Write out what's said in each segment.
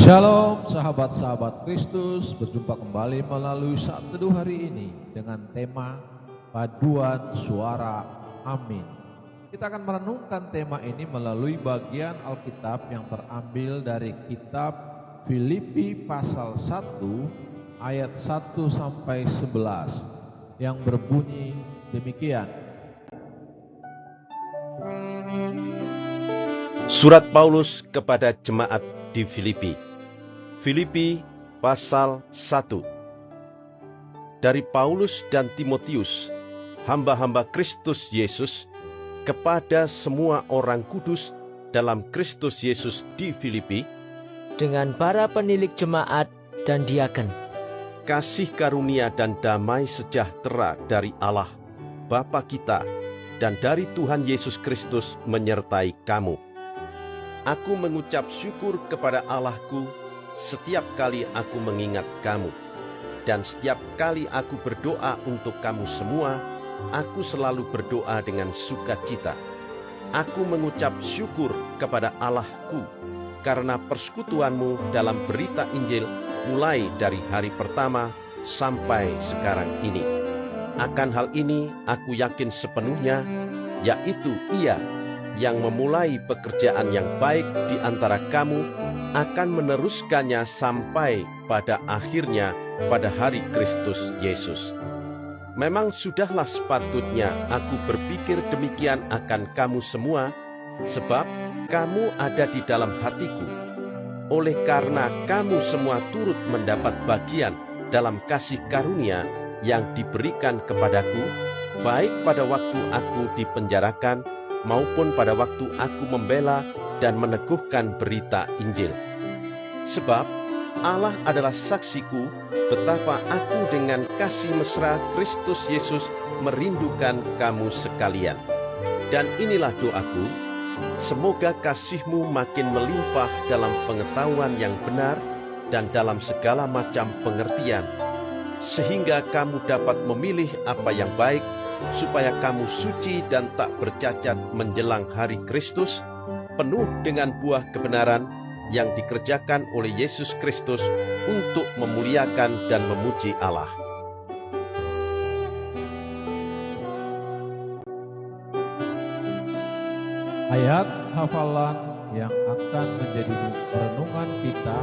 Shalom sahabat-sahabat Kristus, berjumpa kembali melalui Saat Teduh hari ini dengan tema Paduan Suara Amin. Kita akan merenungkan tema ini melalui bagian Alkitab yang terambil dari kitab Filipi pasal 1 ayat 1 sampai 11 yang berbunyi demikian. Surat Paulus kepada jemaat di Filipi. Filipi pasal 1. Dari Paulus dan Timotius, hamba-hamba Kristus Yesus, kepada semua orang kudus dalam Kristus Yesus di Filipi, dengan para penilik jemaat dan diaken. kasih karunia dan damai sejahtera dari Allah, Bapa kita, dan dari Tuhan Yesus Kristus menyertai kamu. Aku mengucap syukur kepada Allahku setiap kali aku mengingat kamu, dan setiap kali aku berdoa untuk kamu semua, aku selalu berdoa dengan sukacita. Aku mengucap syukur kepada Allahku karena persekutuanmu dalam berita Injil mulai dari hari pertama sampai sekarang ini. Akan hal ini aku yakin sepenuhnya, yaitu Ia yang memulai pekerjaan yang baik di antara kamu akan meneruskannya sampai pada akhirnya pada hari Kristus Yesus. Memang sudahlah sepatutnya aku berpikir demikian akan kamu semua, sebab kamu ada di dalam hatiku. Oleh karena kamu semua turut mendapat bagian dalam kasih karunia yang diberikan kepadaku, baik pada waktu aku dipenjarakan maupun pada waktu aku membela dan meneguhkan berita Injil. Sebab Allah adalah saksiku betapa aku dengan kasih mesra Kristus Yesus merindukan kamu sekalian. Dan inilah doaku, semoga kasihmu makin melimpah dalam pengetahuan yang benar dan dalam segala macam pengertian, sehingga kamu dapat memilih apa yang baik, supaya kamu suci dan tak bercacat menjelang hari Kristus, penuh dengan buah kebenaran yang dikerjakan oleh Yesus Kristus untuk memuliakan dan memuji Allah. Ayat hafalan yang akan menjadi renungan kita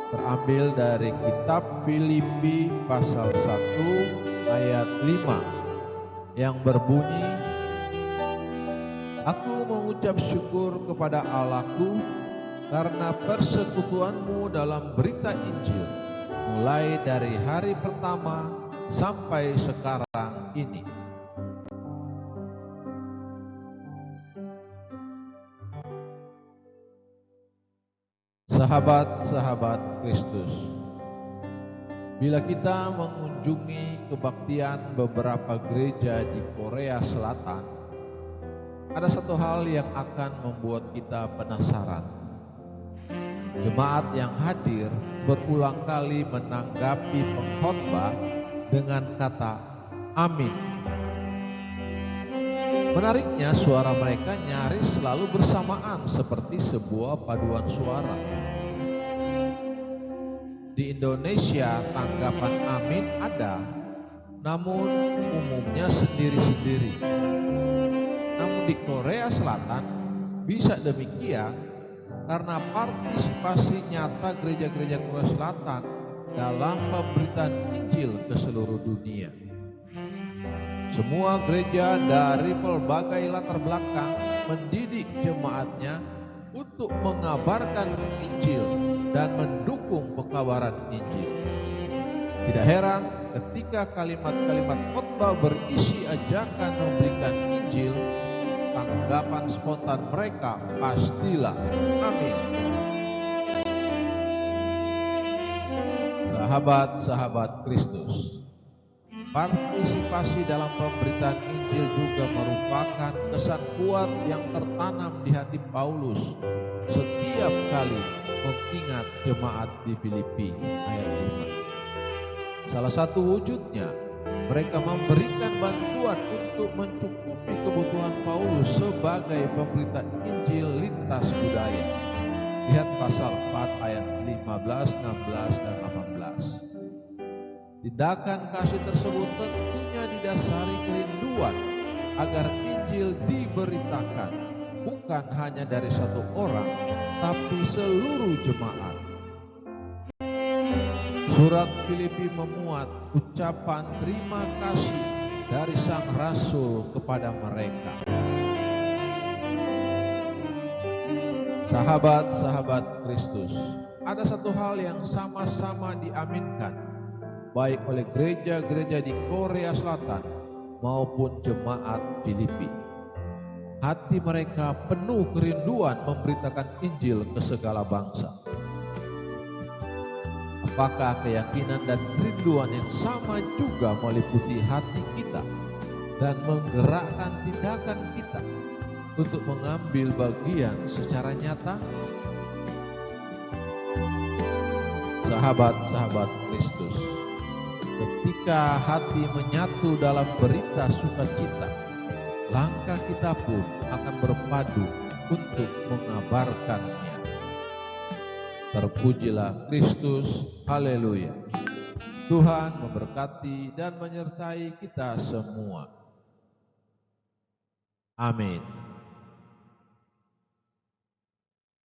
terambil dari kitab Filipi pasal 1 ayat 5 yang berbunyi, Aku mengucap syukur kepada Allahku karena persekutuanmu dalam berita Injil mulai dari hari pertama sampai sekarang ini. Sahabat-sahabat Kristus, bila kita mengunjungi kebaktian beberapa gereja di Korea Selatan, ada satu hal yang akan membuat kita penasaran. Jemaat yang hadir berulang kali menanggapi pengkhotbah dengan kata amin. Menariknya, suara mereka nyaris selalu bersamaan seperti sebuah paduan suara. Di Indonesia, tanggapan amin ada, namun umumnya sendiri-sendiri. Namun di Korea Selatan bisa demikian karena partisipasi nyata gereja-gereja Korea Selatan dalam pemberitaan Injil ke seluruh dunia. Semua gereja dari pelbagai latar belakang mendidik jemaatnya untuk mengabarkan Injil dan mendukung pekabaran Injil. Tidak heran ketika kalimat-kalimat khotbah berisi ajakan memberikan Injil, tanggapan spontan mereka pastilah amin. Sahabat-sahabat Kristus, partisipasi dalam pemberitaan Injil juga merupakan kesan kuat yang tertanam di hati Paulus setiap kali mengingat jemaat di Filipi ayat 5. Salah satu wujudnya, mereka memberikan bantuan untuk mencukupi kebutuhan Paulus sebagai pemberita Injil lintas budaya. Lihat pasal 4 ayat 15, 16, dan 18. Tindakan kasih tersebut tentunya didasari kerinduan agar Injil diberitakan bukan hanya dari satu orang, tapi seluruh jemaat. Surat Filipi memuat ucapan terima kasih dari sang rasul kepada mereka. Sahabat-sahabat Kristus, ada satu hal yang sama-sama diaminkan baik oleh gereja-gereja di Korea Selatan maupun jemaat Filipi. Hati mereka penuh kerinduan memberitakan Injil ke segala bangsa. Apakah keyakinan dan kerinduan yang sama juga meliputi hati kita dan menggerakkan tindakan kita untuk mengambil bagian secara nyata? Sahabat-sahabat Kristus, ketika hati menyatu dalam berita sukacita, langkah kita pun akan berpadu untuk mengabarkannya. Terpujilah Kristus, haleluya. Tuhan memberkati dan menyertai kita semua. Amin.